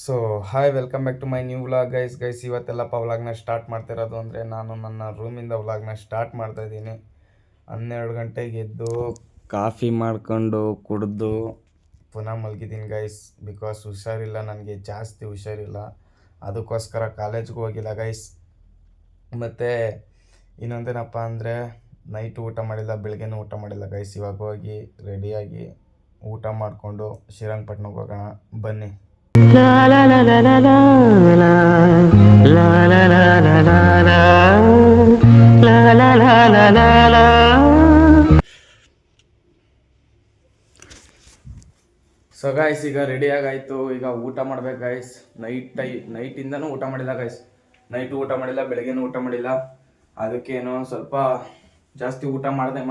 So hi welcome back to my new vlog guys ಇವತ್ತೆಲ್ಲಪ್ಪ ವ್ಲಾಗ್ನ start ಮಾಡ್ತಿರೋದು ಅಂದರೆ ನಾನು ನನ್ನ ರೂಮಿಂದ ವ್ಲಾಗ್ನ ಸ್ಟಾರ್ಟ್ ಮಾಡ್ತಾಯಿದ್ದೀನಿ. 12 ಗಂಟೆಗೆ ಎದ್ದು ಕಾಫಿ ಮಾಡ್ಕೊಂಡು ಕುಡಿದು ಪುನಃ ಮಲಗಿದ್ದೀನಿ ಗೈಸ್. ಬಿಕಾಸ್ ಹುಷಾರಿಲ್ಲ, ನನಗೆ ಜಾಸ್ತಿ ಹುಷಾರಿಲ್ಲ, ಅದಕ್ಕೋಸ್ಕರ ಕಾಲೇಜ್ಗೆ ಹೋಗಿಲ್ಲ ಗೈಸ್. ಮತ್ತು ಇನ್ನೊಂದೇನಪ್ಪ ಅಂದರೆ ನೈಟು ಊಟ ಮಾಡಿಲ್ಲ, ಬೆಳಗ್ಗೆನೂ ಊಟ ಮಾಡಿಲ್ಲ ಗೈಸ್. ಇವಾಗ ಹೋಗಿ ರೆಡಿಯಾಗಿ ಊಟ ಮಾಡಿಕೊಂಡು ಶ್ರೀರಂಗಪಟ್ಟಣಕ್ಕೆ ಹೋಗೋಣ ಬನ್ನಿ. ಸೊ ಗಾಯ್ಸ್ ಈಗ ರೆಡಿಯಾಗಾಯಿತು, ಈಗ ಊಟ ಮಾಡ್ಬೇಕು ಗೈಸ್. ನೈಟಿಂದನೂ ಊಟ ಮಾಡಿಲ್ಲ ಗೈಸ್. ನೈಟು ಊಟ ಮಾಡಿಲ್ಲ, ಬೆಳಗ್ಗೆನೂ ಊಟ ಮಾಡಿಲ್ಲ. ಅದಕ್ಕೇನೋ ಸ್ವಲ್ಪ ಜಾಸ್ತಿ ಊಟ ಮಾಡಿದೆ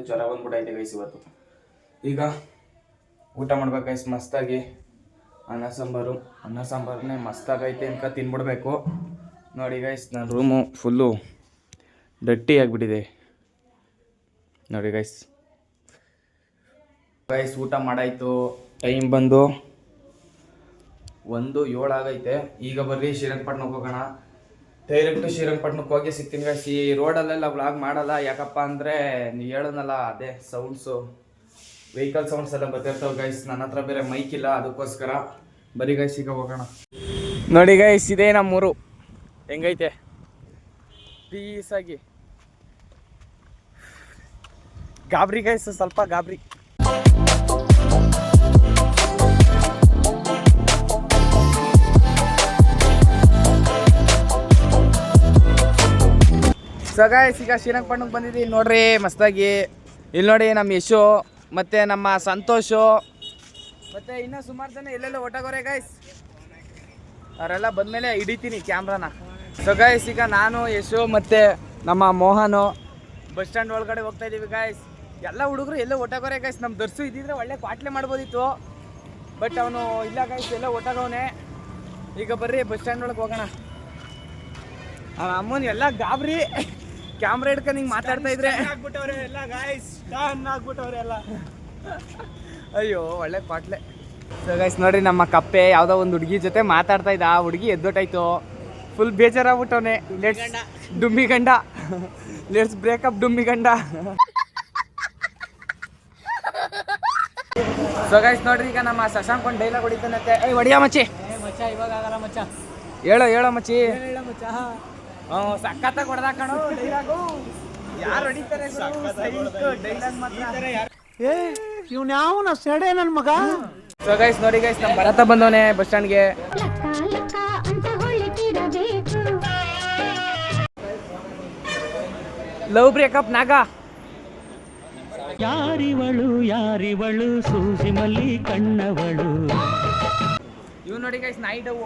ಜ್ವರ ಬಂದ್ಬಿಟ್ಟೈತೆ ಗೈಸ್ ಇವತ್ತು. ಈಗ ಊಟ ಮಾಡ್ಬೇಕು ಗೈಸ್ ಮಸ್ತಾಗಿ. ಅನ್ನ ಸಾಂಬಾರನ್ನೇ ಮಸ್ತಾಗೈತೆ ಅಂತ ತಿನ್ಬಿಡ್ಬೇಕು. ನೋಡಿ ಗೈಸ್, ನನ್ನ ರೂಮು ಫುಲ್ಲು ಡಟ್ಟಿ ಆಗಿಬಿಟ್ಟಿದೆ ನೋಡಿ ಗೈಸ್. ಊಟ ಮಾಡಾಯಿತು, ಟೈಮ್ ಬಂದು 1:07 ಆಗೈತೆ. ಈಗ ಬರ್ರಿ ಶ್ರೀರಂಗಪಟ್ಟಣಕ್ಕೆ ಹೋಗೋಣ. ಡೈರೆಕ್ಟು ಶ್ರೀರಂಗಪಟ್ಟಣಕ್ಕೆ ಹೋಗಿ ಸಿಗ್ತೀನಿ ಗೈಸ್. ಈ ರೋಡಲ್ಲೆಲ್ಲ ವ್ಲಾಗ್ ಮಾಡಲ್ಲ, ಯಾಕಪ್ಪ ಅಂದರೆ ನೀವು ಹೇಳೋನಲ್ಲ, ಅದೇ ಸೌಂಡ್ಸು, ವೆಹಿಕಲ್ ಸೌಂಡ್ಸ್ ಎಲ್ಲ ಬರ್ತಿರ್ತಾವೆ ಗೈಸ್. ನನ್ನ ಹತ್ರ ಬೇರೆ ಮೈಕ್ ಇಲ್ಲ, ಅದಕ್ಕೋಸ್ಕರ. ಬರೀ ಗೈಸ್ ಈಗ ಹೋಗೋಣ. ನೋಡಿ ಗೈಸ್, ಇದೇ ನಮ್ಮೂರು ಹೆಂಗೈತೆ ಪೀಸಾಗಿ. ಗಾಬರಿ ಗೈಸ್, ಸ್ವಲ್ಪ ಗಾಬರಿ. ಸೊ ಗೈಸ್ ಈಗ ಶ್ರೀರಂಗಪಟ್ಟಣಕ್ಕೆ ಬಂದಿದ್ದೀವಿ ನೋಡ್ರಿ ಮಸ್ತಾಗಿ. ಇಲ್ಲಿ ನೋಡಿ ನಮ್ಮ ಯಶು ಮತ್ತು ನಮ್ಮ ಸಂತೋಷು ಮತ್ತು ಇನ್ನೂ ಸುಮಾರು ಜನ ಎಲ್ಲೆಲ್ಲ ಒಟ್ಟಾಗೋರೆ ಗೈಸ್. ಅವರೆಲ್ಲ ಬಂದಮೇಲೆ ಹಿಡಿತೀನಿ ಕ್ಯಾಮ್ರಾನ. ಸೊ ಗೈಸ್ ಈಗ ನಾನು, ಯಶು ಮತ್ತು ನಮ್ಮ ಮೋಹನು ಬಸ್ ಸ್ಟ್ಯಾಂಡ್ ಒಳಗಡೆ ಹೋಗ್ತಾ ಇದ್ದೀವಿ ಗೈಸ್. ಎಲ್ಲ ಹುಡುಗರು ಎಲ್ಲೋ ಒಟ್ಟಾಗೋರೆ ಗೈಸ್. ನಮ್ಮ ದರ್ಸು ಇದ್ದಿದ್ರೆ ಒಳ್ಳೆ ಕ್ವಾಟ್ಲೆ ಮಾಡ್ಬೋದಿತ್ತು, ಬಟ್ ಅವನು ಇಲ್ಲ ಗೈಸ್, ಎಲ್ಲ ಒಟ್ಟಾಗವನೆ. ಈಗ ಬರ್ರಿ ಬಸ್ ಸ್ಟ್ಯಾಂಡ್ ಒಳಗೆ ಹೋಗೋಣ. ಅಮ್ಮನ ಎಲ್ಲ ಗಾಬರಿ, ಕ್ಯಾಮ್ರಾ ಹಿಡ್ಕೊಂಡು ಹಿಂಗೆ ಮಾತಾಡ್ತಾ ಇದ್ರೆ ಅಯ್ಯೋ ಒಳ್ಳೆ ಪಾಟ್ಲೆ. ಸೊ ಗೈಸ್ ನೋಡ್ರಿ, ನಮ್ಮ ಕಪ್ಪೆ ಯಾವುದೋ ಒಂದು ಹುಡುಗಿ ಜೊತೆ ಮಾತಾಡ್ತಾ ಇದ್ದ. ಆ ಹುಡುಗಿ ಎದ್ದೊಟ್ಟಾಯ್ತು, ಫುಲ್ ಬೇಜಾರಾಗ್ಬಿಟ್ಟವನೆ. ಲೆಟ್ಸ್ ಡುಮ್ಮಿ ಗಂಡ, ಲೆಟ್ಸ್ ಬ್ರೇಕಪ್ ಡುಮ್ಮಿ ಗಂಡ. ಸೊ ಗೈಸ್ ನೋಡ್ರಿ, ಈಗ ನಮ್ಮ ಶಶಾಂಕ್ ಒಂದು ಡೈಲಾಗ್ ಹೊಡಿತಾನಂತೆ. ಏಯ್ ಹೊಡಿಯ ಮಚ್ಚಿ, ಇವಾಗ ಆಗಲ್ಲ ಮಚ್ಚ, ಹೇಳೋ ಮಚ್ಚಿ. ಸಖತ್ತಾಗಿ ಹೊಡೆದ ಕಣೋ ಡೈಲಾಗು. ಯಾರು ಹೊಡಿತಾರೆ ಡೈಲಾಗ್ ಮಾತ್ರ. ಇವ್ನ್ಯಾವನ ಸೆಡೆ ನನ್ನ ಮಗ. ಸೊ ಗೈಸ್ ನೋಡಿ ಗೈಸ್, ನಮ್ಮ ಭರತ ಬಂದವನೆ ಬಸ್ ಸ್ಟ್ಯಾಂಡ್ಗೆ. ಲವ್ ಬ್ರೇಕಪ್ ನಾಗ. ಯಾರಿವಳು ಸೂಸಿ ಮಲ್ಲಿ ಕಣ್ಣವಳು. ಇವ್ ನೋಡಿ ಗೈಸ್ ನಾಯಿ ಡವ್.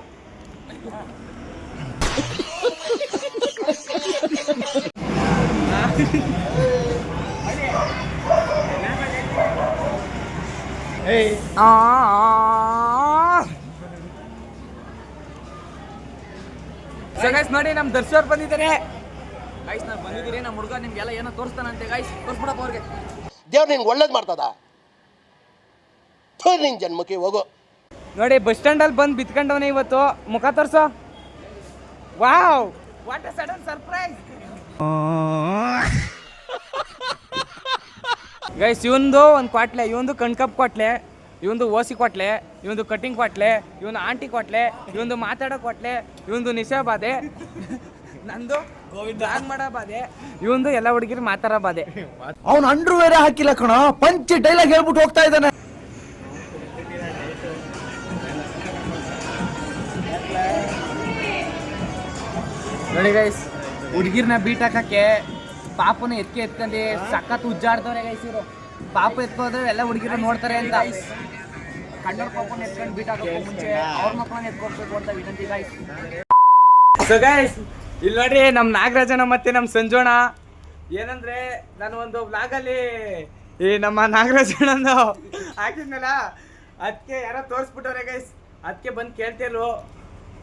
ಸೊ ಗೈಸ್ ನೋಡಿ, ನಮ್ಮ ದರ್ಶರ್ ಬಂದಿದ್ದಾರೆ ಗೈಸ್. ನಾವು ಬಂದಿದ್ದೀರಿ, ನಮ್ಮ ಹುಡುಗ ನಿಮ್ಗೆಲ್ಲ ಏನೋ ತೋರಿಸ್ತಾನಂತೆ ಗೈಸ್. ತೋರಿಸ್ಬಿಡಪ್ಪ ಅವ್ರಿಗೆ. ದೇವ್ರು ನಿನ್ಗೆ ಒಳ್ಳೇದು ಮಾಡ್ತದ, ನಿನ್ ಜನ್ಮಕ್ಕೆ ಹೋಗು. ನೋಡಿ ಬಸ್ ಸ್ಟ್ಯಾಂಡಲ್ಲಿ ಬಂದು ಬಿತ್ಕೊಂಡವನೇ ಇವತ್ತು. ಮುಖ ತೋರ್ಸೋ. Wow, what a sudden surprise guys. ಇವಂದು ಒಂದು ಕ್ವಾಟ್ಲೆ, ಇವಂದು ಕಣ್ಕಪ್ ಕ್ವಾಟ್ಲೆ, ಇವಂದು ಓಸಿ ಕ್ವಾಟ್ಲೆ, ಇವಂದು ಕಟಿಂಗ್ ಕ್ವಾಟ್ಲೆ, ಇವನು ಆಂಟಿ ಕ್ವಾಟ್ಲೆ, ಇವಂದು ಮಾತಾಡೋ ಕ್ವಾಟ್ಲೆ, ಇವಂದು ನಿಶಾ ಬಾಧೆ, ನಂದು ಡ್ರಾಗ್ ಮಾಡೋ ಬಾಧೆ, ಇವಂದು ಎಲ್ಲ ಹುಡುಗಿರು ಮಾತಾಡೋ ಬಾಧೆ. ಅವ್ನು ಅಂಡ್ರು ಬೇರೆ ಹಾಕಿಲ್ಲ ಕಣ, ಪಂಚ್ ಡೈಲಾಗ್ ಹೇಳ್ಬಿಟ್ಟು ಹೋಗ್ತಾ ಇದ್ದಾನೆ. ನೋಡಿ ಗೈಸ್, ಹುಡುಗಿರ್ನ ಬೀಟ್ ಹಾಕಕ್ಕೆ ಪಾಪನ ಎತ್ಕೊಂಡು ಸಖತ್ ಉಜ್ಜಾಡ್ದವ್ರೆ ಗೈಸ್ ಇವರು. ಪಾಪ ಎತ್ಕೋದ್ರೆ ಎಲ್ಲ ಹುಡುಗಿರು ನೋಡ್ತಾರೆ ಅಂತ ಕಣ್ಣವ್ರ ಪಾಪನ ಎತ್ಕೊಂಡು ಬೀಟ್ ಹಾಕೋಕೆ ಮುಂಚೆ ಅವ್ರ ಮಕ್ಕಳನ್ನ ಎತ್ಕೊಡ್ಬೇಕು ಅಂತ ವಿನಂತಿ ಗೈಸ್. ಸೊ ಗೈಸ್ ಇಲ್ಲಿ ನೋಡ್ರಿ, ನಮ್ಮ ನಾಗರಾಜನ ಮತ್ತೆ ನಮ್ಮ ಸಂಜೋಣ. ಏನಂದ್ರೆ ನಾನು ಒಂದು ವ್ಲಾಗಲ್ಲಿ ಈ ನಮ್ಮ ನಾಗರಾಜನಂದು ಹಾಕಿದ್ನಲ್ಲ, ಅದಕ್ಕೆ ಯಾರೋ ತೋರಿಸ್ಬಿಟ್ಟವ್ರೆ ಗೈಸ್. ಅದಕ್ಕೆ ಬಂದು ಕೇಳ್ತಿರು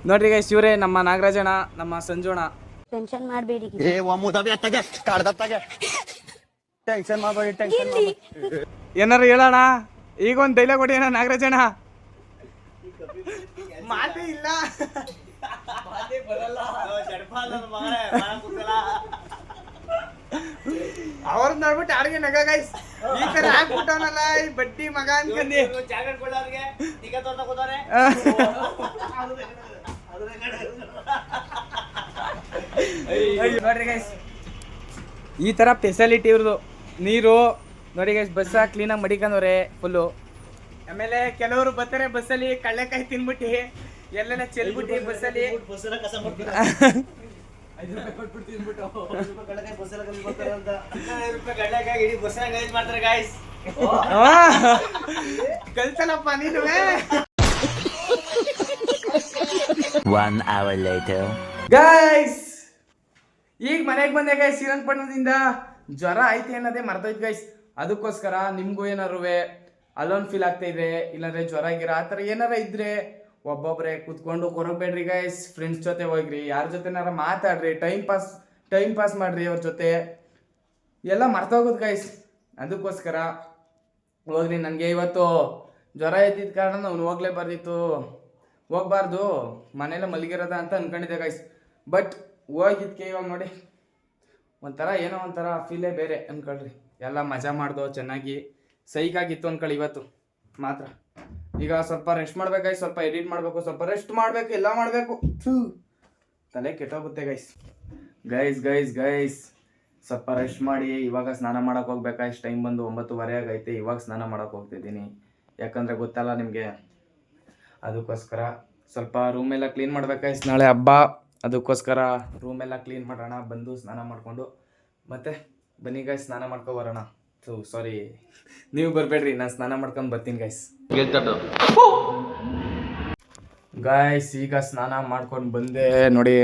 ನೋಡ್ರಿ ಗೈಸ್. ಇವರೇ ನಮ್ಮ ನಾಗರಾಜನ, ನಮ್ಮ ಸಂಜೋಣ. ಟೆನ್ಷನ್ ಮಾಡಬೇಡಿ. ಟೆನ್ಷನ್ ಮಾಡಬೇಡಿ. ಏನಾರು ಹೇಳೋಣ, ಈಗ ಒಂದು ಡೈಲಾಗ್ ಹೊಡಿ ಅಣ್ಣ ನಾಗರಾಜಣ್ಣ. ಮಾತೇ ಇಲ್ಲ. ಅವ್ರ ನೋಡ್ಬಿಟ್ಟು ಯಾರಿಗೆ ನಗ ಗೈಸ್, ಈ ತರ ಹಾಕ್ಬಿಟ್ಟವನಲ್ಲ ಈ ಬಡ್ಡಿ ಮಗ ಅನ್ಕಂದಿ. ನೋಡ್ರಿ ಗೈಸ್, ಈ ತರ ಫೆಸಿಲಿಟಿ ಇವ್ರದ್ದು. ನೀರು ನೋಡಿ ಗೈಸ್, ಬಸ್ ಕ್ಲೀನಾಗಿ ಮಡಿಕೊಂಡವ್ರೆ ಫುಲ್ಲು. ಆಮೇಲೆ ಕೆಲವರು ಬರ್ತಾರೆ ಬಸ್ಸಲ್ಲಿ ಕಳ್ಳೆಕಾಯಿ ತಿನ್ಬಿಟ್ಟು ಎಲ್ಲೆಲ್ಲ ಚೆಲ್ಬಿಟ್ಟು ಬಸ್ಸಲ್ಲಿ ಕಲ್ಸಲ್ಲಪ್ಪ ನೀನುವೆ. ಗೈಸ್ ಈಗ ಮನೆಗೆ ಬಂದೆ ಗೈಸ್, ಶ್ರೀರಂಗಪಟ್ಟಣದಿಂದ. ಜ್ವರ ಐತೆ ಅನ್ನೋದೇ ಮರ್ತೈತೆ ಗೈಸ್. ಅದಕ್ಕೋಸ್ಕರ ನಿಮ್ಗೂ ಏನಾರು ಅಲೋನ್ ಫೀಲ್ ಆಗ್ತಾ ಇದೆ, ಇಲ್ಲಾಂದ್ರೆ ಜ್ವರ ಗಿರ ಆ ಥರ ಏನಾರ ಇದ್ರೆ ಒಬ್ಬೊಬ್ಬರೇ ಕೂತ್ಕೊಂಡು ಕೊರಗಬೇಡ್ರಿ ಗೈಸ್. ಫ್ರೆಂಡ್ಸ್ ಜೊತೆ ಹೋಗ್ರಿ, ಯಾರ ಜೊತೆನಾರ ಮಾತಾಡ್ರಿ, ಟೈಮ್ ಪಾಸ್ ಮಾಡ್ರಿ ಅವ್ರ ಜೊತೆ. ಎಲ್ಲ ಮರ್ತೋಗೋದು ಗೈಸ್. ಅದಕ್ಕೋಸ್ಕರ ಹೋಗ್ರಿ. ನನಗೆ ಇವತ್ತು ಜ್ವರ ಇದ್ದಿದ್ದ ಕಾರಣ ಅವ್ನು ಹೋಗ್ಬಾರ್ದು, ಮನೇಲೆ ಮಲಗಿರೋದ ಅಂತ ಅನ್ಕೊಂಡಿದ್ದೆ ಗೈಸ್. ಬಟ್ ಹೋಗಿದ್ಕೆ ಇವಾಗ ನೋಡಿ ಒಂಥರ ಏನೋ ಒಂಥರ ಫೀಲೇ ಬೇರೆ ಅನ್ಕೊಳ್ರಿ. ಎಲ್ಲ ಮಜಾ ಮಾಡ್ದೋ ಚೆನ್ನಾಗಿ, ಸೈಕಾಗಿತ್ತು ಅನ್ಕೊಳ್ಳಿ ಇವತ್ತು ಮಾತ್ರ. ಈಗ ಸ್ವಲ್ಪ ರೆಸ್ಟ್ ಮಾಡ್ಬೇಕು, ಸ್ವಲ್ಪ ಎಡಿಟ್ ಮಾಡಬೇಕು, ಸ್ವಲ್ಪ ರೆಸ್ಟ್ ಮಾಡಬೇಕು, ಎಲ್ಲ ಮಾಡಬೇಕು. ತಲೆ ಕೆಟ್ಟೋಗುತ್ತೆ ಗೈಸ್. ಸ್ವಲ್ಪ ರೆಸ್ಟ್ ಮಾಡಿ ಇವಾಗ ಸ್ನಾನ ಮಾಡೋಕೆ ಹೋಗ್ಬೇಕಾಯ್ತು. ಟೈಮ್ ಬಂದು 9:30 ಆಗೈತೆ. ಇವಾಗ ಸ್ನಾನ ಮಾಡೋಕೆ ಹೋಗ್ತಿದ್ದೀನಿ, ಯಾಕಂದರೆ ಗೊತ್ತಲ್ಲ ನಿಮಗೆ. ಅದಕ್ಕೋಸ್ಕರ ಸ್ವಲ್ಪ ರೂಮೆಲ್ಲ ಕ್ಲೀನ್ ಮಾಡ್ಬೇಕಾಯ್ತು. ನಾಳೆ ಹಬ್ಬ, ಅದಕ್ಕೋಸ್ಕರ ರೂಮೆಲ್ಲ ಕ್ಲೀನ್ ಮಾಡೋಣ. ಬಂದು ಸ್ನಾನ ಮಾಡಿಕೊಂಡು ಮತ್ತೆ ಬನ್ನಿ ಗೈಸ್, ಸ್ನಾನ ಮಾಡ್ಕೊ ಬರೋಣ. ಸಾರಿ, ನೀವು ಬರಬೇಡ್ರಿ, ನಾನು ಸ್ನಾನ ಮಾಡ್ಕೊಂಡು ಬರ್ತೀನಿ ಗೈಸ್. ಈಗ ಸ್ನಾನ ಮಾಡ್ಕೊಂಡು ಬಂದೆ ನೋಡಿ.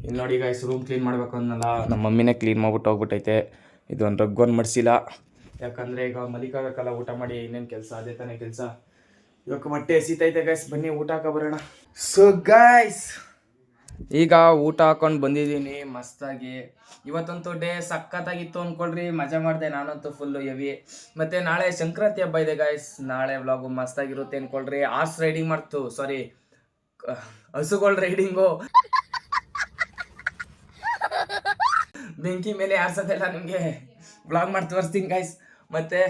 ಇಲ್ಲಿ ನೋಡಿ ಗೈಸ್, ರೂಮ್ ಕ್ಲೀನ್ ಮಾಡಬೇಕು ಅನ್ನಲ್ಲ, ನಮ್ಮ ಮಮ್ಮಿನೇ ಕ್ಲೀನ್ ಮಾಡ್ಬಿಟ್ಟು ಹೋಗ್ಬಿಟ್ಟೈತೆ. ಇದೊಂದು ರಗ್ಗೊಂದು ಮಡಿಸಿಲ್ಲ, ಯಾಕಂದರೆ ಈಗ ಮಲಿಕಾಗಕ್ಕಲ್ಲ, ಊಟ ಮಾಡಿ ಇನ್ನೇನು ಕೆಲಸ, ಅದೇ ತಾನೇ ಕೆಲಸ. ಇವಾಗ ಮೊಟ್ಟೆ ಎಸಿತೈತೆ ಗೈಸ್, ಬನ್ನಿ ಊಟ ಹಾಕೋ ಬರೋಣ. ಸೊ ಗೈಸ್, ಈಗ ಊಟ ಹಾಕೊಂಡು ಬಂದಿದ್ದೀನಿ ಮಸ್ತಾಗಿ. ಇವತ್ತಂತೂ ಡೇ ಸಖತ್ತಾಗಿತ್ತು ಅಂದ್ಕೊಳ್ರಿ, ಮಜಾ ಮಾಡಿದೆ ನಾನಂತೂ ಫುಲ್ಲು ಹೆವಿ. ಮತ್ತು ನಾಳೆ ಸಂಕ್ರಾಂತಿ ಹಬ್ಬ ಇದೆ ಗೈಸ್, ನಾಳೆ ವ್ಲಾಗು ಮಸ್ತಾಗಿರುತ್ತೆ ಅಂದ್ಕೊಳ್ರಿ. ಹಾರ್ಸ್ ರೈಡಿಂಗ್ ಹಸುಗಳ ರೈಡಿಂಗು, ಬೆಂಕಿ ಮೇಲೆ ಆರ್ಸೋದೆಲ್ಲ ನಿಮಗೆ ವ್ಲಾಗ್ ಮಾಡಿ ತೋರಿಸ್ತೀನಿ ಗೈಸ್. ಮತ್ತು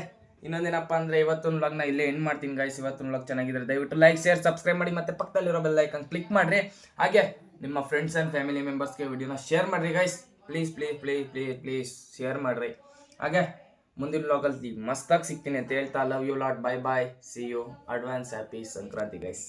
ಇನ್ನೊಂದೇನಪ್ಪ ಅಂದರೆ ಇವತ್ತೊಂದು ವ್ಲಾಗ್ನ ಇಲ್ಲೇ ಎಂಡ್ ಮಾಡ್ತೀನಿ ಗೈಸ್. ಇವತ್ತೊಂದು ವ್ಲಾಗ್ ಚೆನ್ನಾಗಿದ್ರೆ ದಯವಿಟ್ಟು ಲೈಕ್, ಶೇರ್, ಸಬ್ಸ್ಕ್ರೈಬ್ ಮಾಡಿ, ಮತ್ತು ಪಕ್ಕದಲ್ಲಿರೋ ಬೆಲ್ ಐಕಾನ್ ಕ್ಲಿಕ್ ಮಾಡಿರಿ. ಹಾಗೆ ನಿಮ್ಮ ಫ್ರೆಂಡ್ಸ್ ಆ್ಯಂಡ್ ಫ್ಯಾಮಿಲಿ ಮೆಂಬರ್ಸ್ಗೆ ವಿಡಿಯೋನ ಶೇರ್ ಮಾಡಿರಿ ಗೈಸ್. ಪ್ಲೀಸ್ ಶೇರ್ ಮಾಡಿರಿ. ಹಾಗೆ ಮುಂದಿನ ವ್ಲಾಗಲ್ಲಿ ಮಸ್ತಾಗಿ ಸಿಗ್ತೀನಿ ಅಂತ ಹೇಳ್ತಾ, love you lot, bye see you, advance happy Sankranti guys.